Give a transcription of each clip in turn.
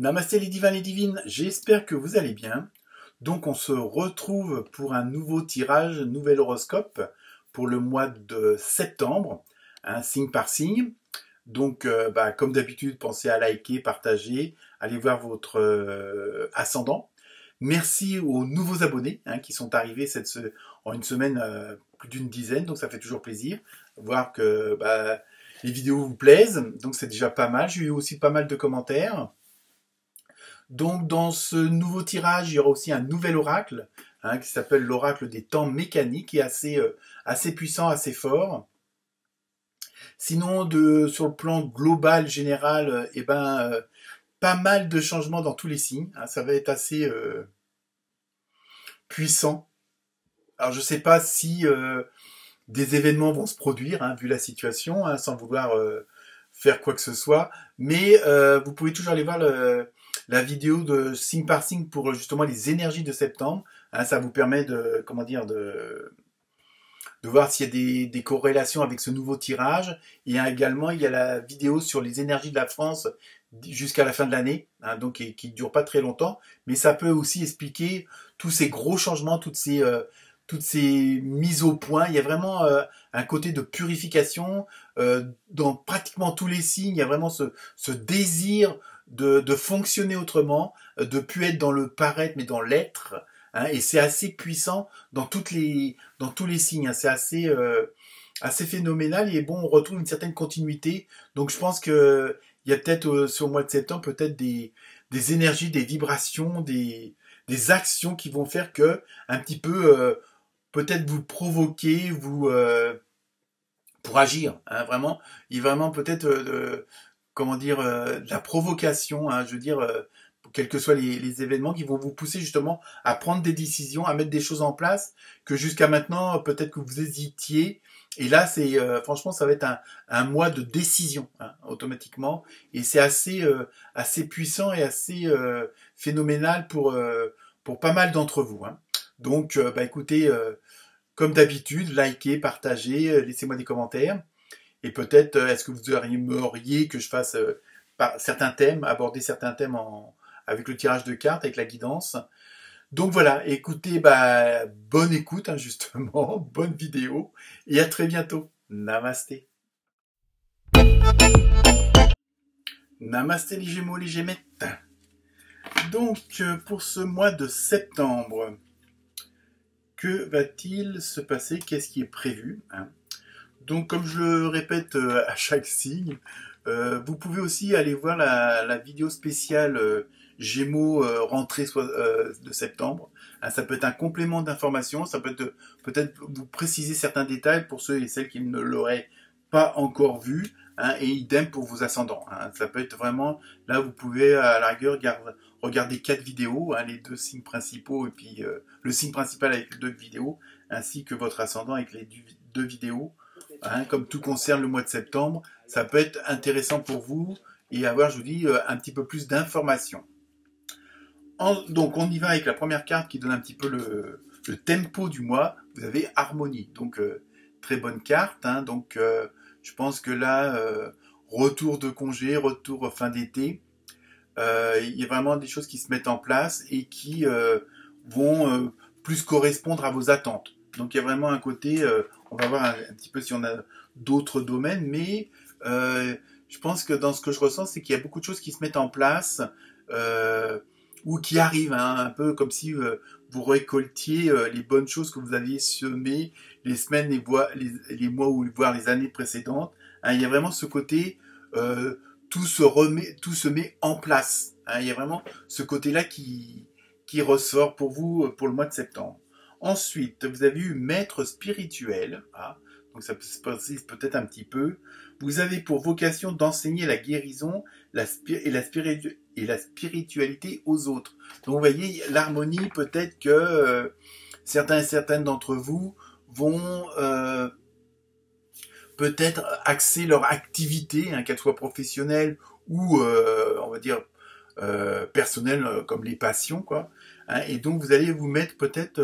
Namasté les divins, les divines, j'espère que vous allez bien. Donc on se retrouve pour un nouveau tirage, nouvel horoscope pour le mois de septembre, signe par signe. Donc comme d'habitude, pensez à liker, partager, allez voir votre ascendant. Merci aux nouveaux abonnés qui sont arrivés en une semaine, plus d'une dizaine, donc ça fait toujours plaisir. Voir que les vidéos vous plaisent, donc c'est déjà pas mal. J'ai eu aussi pas mal de commentaires. Donc dans ce nouveau tirage, il y aura aussi un nouvel oracle qui s'appelle l'oracle des temps mécaniques, qui est assez puissant, assez fort. Sinon, sur le plan global, général, pas mal de changements dans tous les signes. Ça va être assez puissant. Alors je ne sais pas si des événements vont se produire, vu la situation, sans vouloir faire quoi que ce soit. Mais vous pouvez toujours aller voir la vidéo de signe par signe pour justement les énergies de septembre. Ça vous permet de voir s'il y a des corrélations avec ce nouveau tirage. Et également, il y a la vidéo sur les énergies de la France jusqu'à la fin de l'année, donc qui ne dure pas très longtemps. Mais ça peut aussi expliquer tous ces gros changements, toutes ces mises au point. Il y a vraiment un côté de purification dans pratiquement tous les signes. Il y a vraiment ce désir de fonctionner autrement, de plus être dans le paraître mais dans l'être. Et c'est assez puissant dans tous les signes. C'est assez phénoménal. Et bon, on retrouve une certaine continuité. Donc je pense que il y a peut-être sur le mois de septembre peut-être des énergies, des vibrations, des actions qui vont faire que un petit peu peut-être vous provoquer, pour agir, vraiment. Il y a vraiment peut-être de la provocation, je veux dire, quels que soient les événements qui vont vous pousser justement à prendre des décisions, à mettre des choses en place que jusqu'à maintenant peut-être que vous hésitiez. Et là, franchement, ça va être un mois de décision automatiquement, et c'est assez puissant et assez phénoménal pour pas mal d'entre vous. Donc, écoutez, comme d'habitude, likez, partagez, laissez-moi des commentaires. Et peut-être, est-ce que vous aimeriez que je fasse aborder certains thèmes avec le tirage de cartes, avec la guidance. Donc voilà, écoutez, bonne écoute, justement, bonne vidéo, et à très bientôt. Namasté. Namasté les Gémeaux, les Gémettes. Donc, pour ce mois de septembre, que va-t-il se passer? Qu'est-ce qui est prévu? Donc, comme je le répète à chaque signe, vous pouvez aussi aller voir la vidéo spéciale Gémeaux rentrée de septembre. Ça peut être un complément d'information, ça peut être peut-être vous préciser certains détails pour ceux et celles qui ne l'auraient pas encore vu, et idem pour vos ascendants. Ça peut être vraiment, là vous pouvez à la rigueur regarder 4 vidéos, les 2 signes principaux et puis le signe principal avec les 2 vidéos, ainsi que votre ascendant avec les 2 vidéos. Comme tout concerne le mois de septembre, ça peut être intéressant pour vous et avoir, je vous dis, un petit peu plus d'informations. Donc on y va avec la première carte qui donne un petit peu le tempo du mois. Vous avez Harmonie, donc très bonne carte. Donc je pense que là, retour de congé, retour fin d'été, il y a vraiment des choses qui se mettent en place et qui vont plus correspondre à vos attentes. Donc il y a vraiment un côté, on va voir un petit peu si on a d'autres domaines, mais je pense que dans ce que je ressens, c'est qu'il y a beaucoup de choses qui se mettent en place ou qui arrivent, un peu comme si vous récoltiez les bonnes choses que vous aviez semées les semaines, les mois ou voire les années précédentes. Il y a vraiment ce côté, tout se met en place. Il y a vraiment ce côté-là qui ressort pour vous pour le mois de septembre. Ensuite, vous avez eu maître spirituel. Donc ça se précise peut-être un petit peu. Vous avez pour vocation d'enseigner la guérison et la spiritualité aux autres. Donc vous voyez, l'harmonie, peut-être que certains et certaines d'entre vous vont peut-être axer leur activité, qu'elle soit professionnelle ou, on va dire, personnelle, comme les passions, quoi. Et donc vous allez vous mettre peut-être,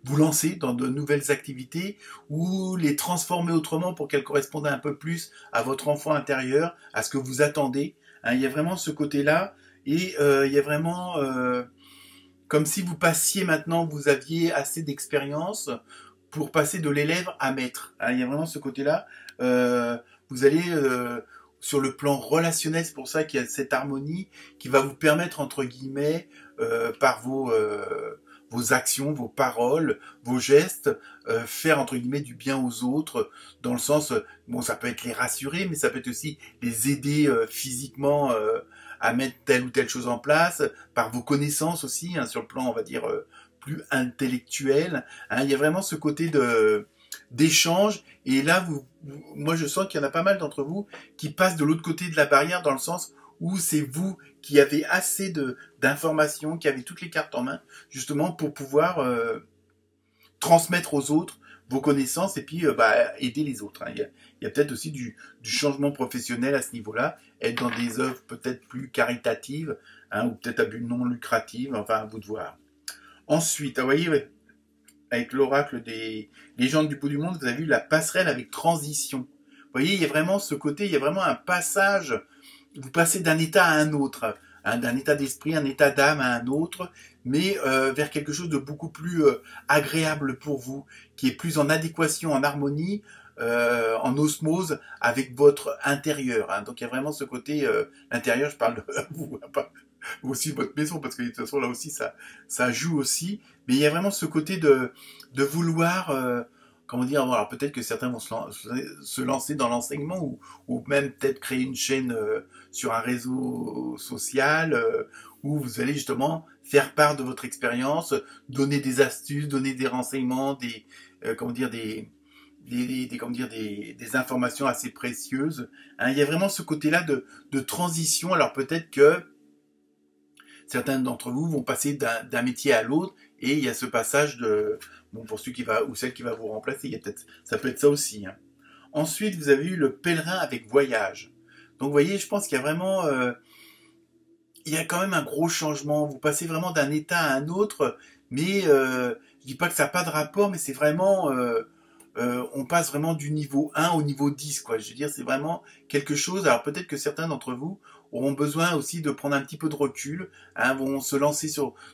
vous lancer dans de nouvelles activités ou les transformer autrement pour qu'elles correspondent un peu plus à votre enfant intérieur, à ce que vous attendez. Il y a vraiment ce côté-là Et il y a vraiment comme si vous passiez maintenant, vous aviez assez d'expérience pour passer de l'élève à maître. Hein, il y a vraiment ce côté-là. Vous allez sur le plan relationnel, c'est pour ça qu'il y a cette harmonie qui va vous permettre, entre guillemets, par vos actions, vos paroles, vos gestes, faire, entre guillemets, du bien aux autres, dans le sens, bon, ça peut être les rassurer, mais ça peut être aussi les aider physiquement à mettre telle ou telle chose en place, par vos connaissances aussi, hein, sur le plan, on va dire, plus intellectuel. Hein, il y a vraiment ce côté d'échange, et là, moi je sens qu'il y en a pas mal d'entre vous qui passent de l'autre côté de la barrière, dans le sens où c'est vous qui avez assez d'informations, qui avez toutes les cartes en main, justement pour pouvoir transmettre aux autres vos connaissances et puis aider les autres. Hein. Il y a peut-être aussi du changement professionnel à ce niveau-là, être dans des œuvres peut-être plus caritatives, hein, ou peut-être à but non lucratif, enfin à vous de voir. Ensuite, vous voyez, ouais, avec l'oracle des légendes du bout du monde, vous avez vu la passerelle avec transition. Vous voyez, il y a vraiment ce côté, il y a vraiment un passage, vous passez d'un état à un autre, hein, d'un état d'esprit, un état d'âme à un autre, mais vers quelque chose de beaucoup plus agréable pour vous, qui est plus en adéquation, en harmonie, en osmose avec votre intérieur. Hein. Donc il y a vraiment ce côté, l'intérieur, je parle de vous, pas aussi votre maison, parce que de toute façon là aussi ça joue aussi, mais il y a vraiment ce côté de vouloir, comment dire, alors peut-être que certains vont se lancer dans l'enseignement, ou même peut-être créer une chaîne sur un réseau social, où vous allez justement faire part de votre expérience, donner des astuces, donner des renseignements, comment dire, des informations assez précieuses. Hein, il y a vraiment ce côté-là de transition. Alors peut-être que certains d'entre vous vont passer d'un métier à l'autre, et il y a ce passage bon, pour celui qui va, ou celle qui va vous remplacer, il y a ça peut être ça aussi. Hein. Ensuite, vous avez eu le pèlerin avec voyage. Donc vous voyez, je pense qu'il y a vraiment, il y a quand même un gros changement. Vous passez vraiment d'un état à un autre, mais je dis pas que ça n'a pas de rapport, mais c'est vraiment, on passe vraiment du niveau 1 au niveau 10, quoi. Je veux dire, c'est vraiment quelque chose. Alors peut-être que certains d'entre vous auront besoin aussi de prendre un petit peu de recul, hein, vont se lancer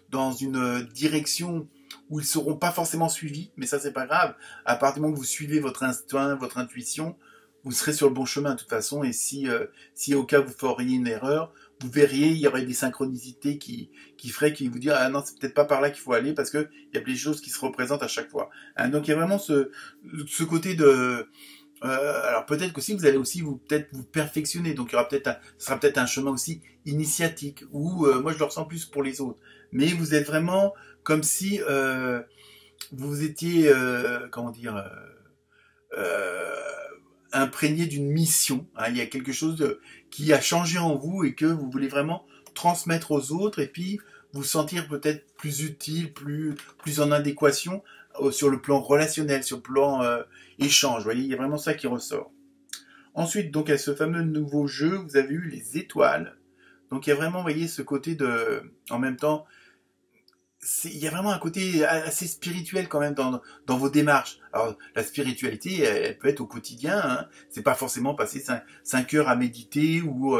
dans une direction où ils seront pas forcément suivis, mais ça c'est pas grave. À partir du moment que vous suivez votre instinct, votre intuition, vous serez sur le bon chemin de toute façon. Et si au cas où vous feriez une erreur, vous verriez, il y aurait des synchronicités qui feraient, qui vous dire ah non, c'est peut-être pas par là qu'il faut aller, parce que il y a des choses qui se représentent à chaque fois. Hein, donc il y a vraiment ce côté de alors peut-être que si vous allez aussi peut-être vous perfectionner, donc il y aura ce sera peut-être un chemin aussi initiatique, où moi je le ressens plus pour les autres, mais vous êtes vraiment comme si vous étiez comment dire imprégné d'une mission. Hein, il y a quelque chose qui a changé en vous et que vous voulez vraiment transmettre aux autres, et puis vous sentir peut-être plus utile, plus en adéquation sur le plan relationnel, sur le plan échange. Vous voyez, il y a vraiment ça qui ressort. Ensuite, donc, à ce fameux nouveau jeu, vous avez eu les étoiles. Donc, il y a vraiment, vous voyez, ce côté en même temps, il y a vraiment un côté assez spirituel quand même dans vos démarches. Alors, la spiritualité, elle peut être au quotidien. Hein. C'est pas forcément passer 5 heures à méditer ou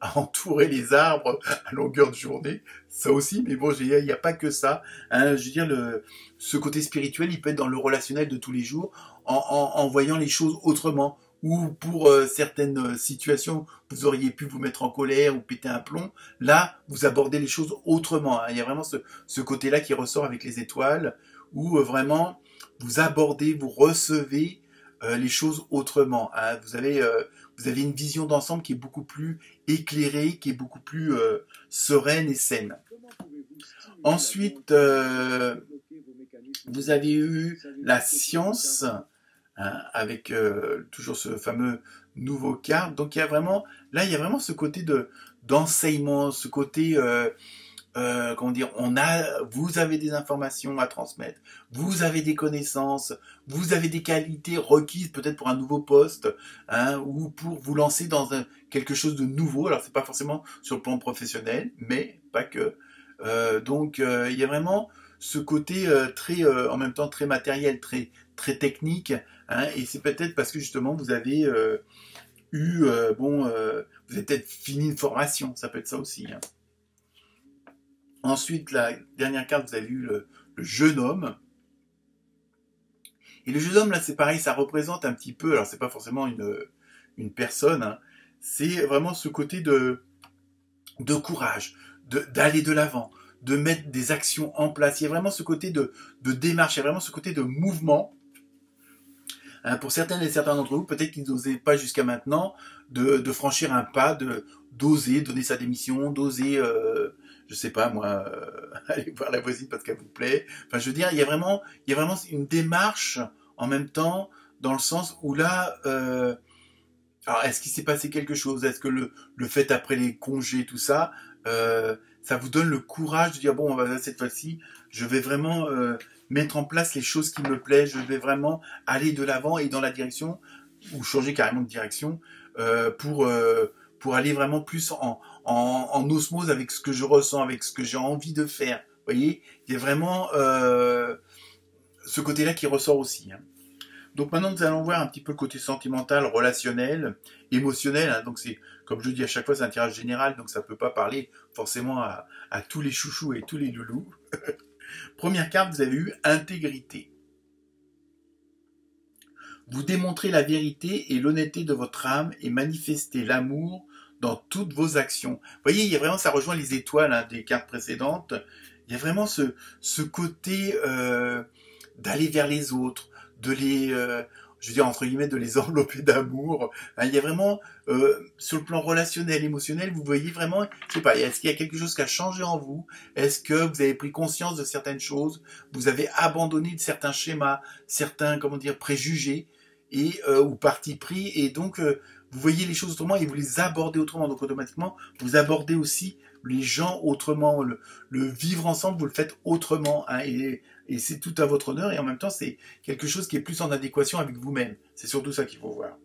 à entourer les arbres à longueur de journée. Ça aussi, mais bon, il n'y a pas que ça. Hein. Je veux dire, ce côté spirituel, il peut être dans le relationnel de tous les jours, en voyant les choses autrement. Ou pour certaines situations, vous auriez pu vous mettre en colère ou péter un plomb. Là, vous abordez les choses autrement. Hein. Il y a vraiment ce côté-là qui ressort avec les étoiles, où vraiment vous abordez, vous recevez les choses autrement. Hein. Vous avez une vision d'ensemble qui est beaucoup plus éclairée, qui est beaucoup plus sereine et saine. Ensuite, vous avez eu la science, hein, avec toujours ce fameux nouveau carte. Donc il y a vraiment ce côté d'enseignement, ce côté comment dire, vous avez des informations à transmettre, vous avez des connaissances, vous avez des qualités requises peut-être pour un nouveau poste, hein, ou pour vous lancer dans quelque chose de nouveau. Alors c'est pas forcément sur le plan professionnel, mais pas que. Donc il y a vraiment ce côté très en même temps très matériel, très technique, hein, et c'est peut-être parce que justement vous avez vous avez peut-être fini une formation, ça peut être ça aussi. Hein. Ensuite, la dernière carte, vous avez eu le jeune homme. Et le jeune homme, là, c'est pareil, ça représente un petit peu, alors c'est pas forcément une personne, hein, c'est vraiment ce côté de courage, d'aller de l'avant, de mettre des actions en place. Il y a vraiment ce côté de démarche, il y a vraiment ce côté de mouvement. Hein, pour certaines et certains d'entre vous, peut-être qu'ils n'osaient pas jusqu'à maintenant de franchir un pas, d'oser donner sa démission, d'oser, je sais pas moi, aller voir la voisine parce qu'elle vous plaît. Enfin, je veux dire, il y a vraiment une démarche en même temps dans le sens où là, alors est-ce qu'il s'est passé quelque chose? Est-ce que le fait après les congés, tout ça, ça vous donne le courage de dire bon, cette fois-ci, je vais vraiment mettre en place les choses qui me plaisent, je vais vraiment aller de l'avant et dans la direction, ou changer carrément de direction, pour aller vraiment plus en osmose avec ce que je ressens, avec ce que j'ai envie de faire. Vous voyez, il y a vraiment ce côté-là qui ressort aussi. Hein. Donc maintenant, nous allons voir un petit peu le côté sentimental, relationnel, émotionnel. Hein. Donc c'est, comme je dis à chaque fois, c'est un tirage général, donc ça ne peut pas parler forcément à tous les chouchous et tous les loulous. Première carte, vous avez eu intégrité. Vous démontrez la vérité et l'honnêteté de votre âme et manifestez l'amour dans toutes vos actions. Vous voyez, il y a vraiment, ça rejoint les étoiles hein, des cartes précédentes. Il y a vraiment ce côté d'aller vers les autres, de les, je veux dire entre guillemets, de les envelopper d'amour. Hein, il y a vraiment, sur le plan relationnel, émotionnel, vous voyez vraiment, je sais pas, est-ce qu'il y a quelque chose qui a changé en vous? Est-ce que vous avez pris conscience de certaines choses? Vous avez abandonné de certains schémas, certains, comment dire, préjugés et ou parti pris, et donc vous voyez les choses autrement et vous les abordez autrement. Donc automatiquement, vous abordez aussi les gens autrement, le vivre ensemble, vous le faites autrement, hein, et c'est tout à votre honneur, et en même temps, c'est quelque chose qui est plus en adéquation avec vous-même. C'est surtout ça qu'il faut voir.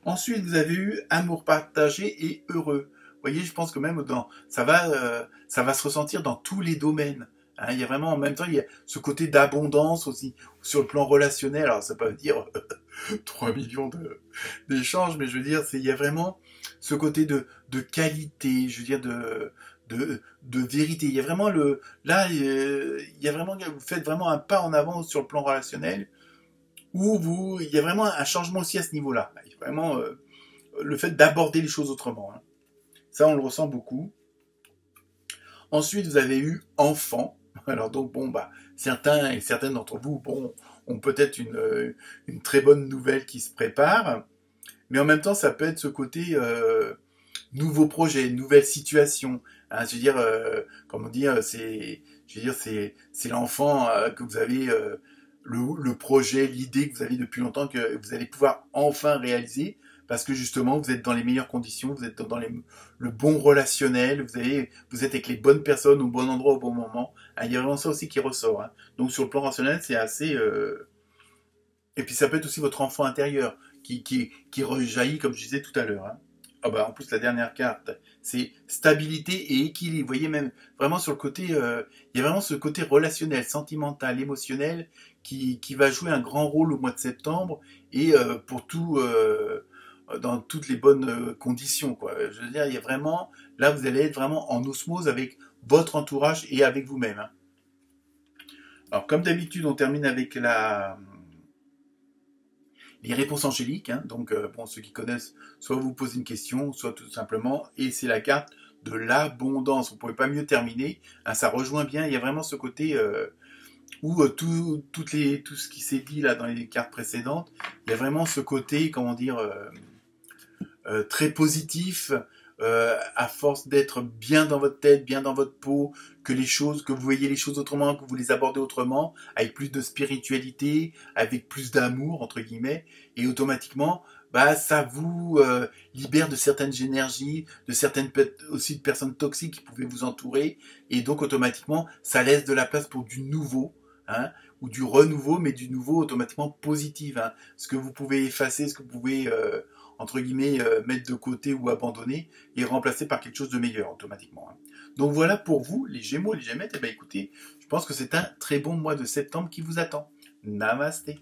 Ensuite, vous avez eu amour partagé et heureux. Vous voyez, je pense que même ça va se ressentir dans tous les domaines. Hein, il y a vraiment, en même temps, il y a ce côté d'abondance aussi, sur le plan relationnel. Alors, ça peut pas dire 3 millions d'échanges, mais je veux dire, il y a vraiment ce côté de qualité, je veux dire, de vérité. Il y a vraiment là, il y a vraiment, vous faites vraiment un pas en avant sur le plan relationnel, où il y a vraiment un changement aussi à ce niveau-là. Il y a vraiment le fait d'aborder les choses autrement. Hein. Ça, on le ressent beaucoup. Ensuite, vous avez eu enfant. Alors donc, bon, certains et certaines d'entre vous, bon, ont peut-être une très bonne nouvelle qui se prépare, mais en même temps, ça peut être ce côté nouveau projet, nouvelle situation. Hein, je veux dire, comment dire, c'est l'enfant que vous avez, le projet, l'idée que vous avez depuis longtemps que vous allez pouvoir enfin réaliser, parce que justement, vous êtes dans les meilleures conditions, vous êtes dans le bon relationnel, vous êtes avec les bonnes personnes au bon endroit au bon moment. Hein, il y a vraiment ça aussi qui ressort. Hein. Donc sur le plan rationnel, c'est assez... Et puis ça peut être aussi votre enfant intérieur qui rejaillit, comme je disais tout à l'heure. Hein. En plus, la dernière carte, c'est stabilité et équilibre. Vous voyez, même vraiment sur le côté, il y a vraiment ce côté relationnel, sentimental, émotionnel qui va jouer un grand rôle au mois de septembre et pour tout, dans toutes les bonnes conditions. Quoi. Je veux dire, il y a vraiment, là, vous allez être vraiment en osmose avec votre entourage et avec vous-même. Hein. Alors, comme d'habitude, on termine avec les réponses angéliques. Hein. Donc, bon, ceux qui connaissent, soit vous posez une question, soit tout simplement, et c'est la carte de l'abondance. Vous ne pouvez pas mieux terminer. Hein, ça rejoint bien. Il y a vraiment ce côté où tout ce qui s'est dit là dans les cartes précédentes, il y a vraiment ce côté, comment dire, très positif. À force d'être bien dans votre tête, bien dans votre peau, que vous voyez les choses autrement, que vous les abordez autrement, avec plus de spiritualité, avec plus d'amour, entre guillemets, et automatiquement, ça vous libère de certaines énergies, aussi de personnes toxiques qui pouvaient vous entourer, et donc automatiquement, ça laisse de la place pour du nouveau, hein, ou du renouveau, mais du nouveau automatiquement positif. Hein. Ce que vous pouvez effacer, ce que vous pouvez entre guillemets, mettre de côté ou abandonner et remplacer par quelque chose de meilleur automatiquement. Hein. Donc voilà pour vous, les Gémeaux et les Gémettes, écoutez, je pense que c'est un très bon mois de septembre qui vous attend. Namasté.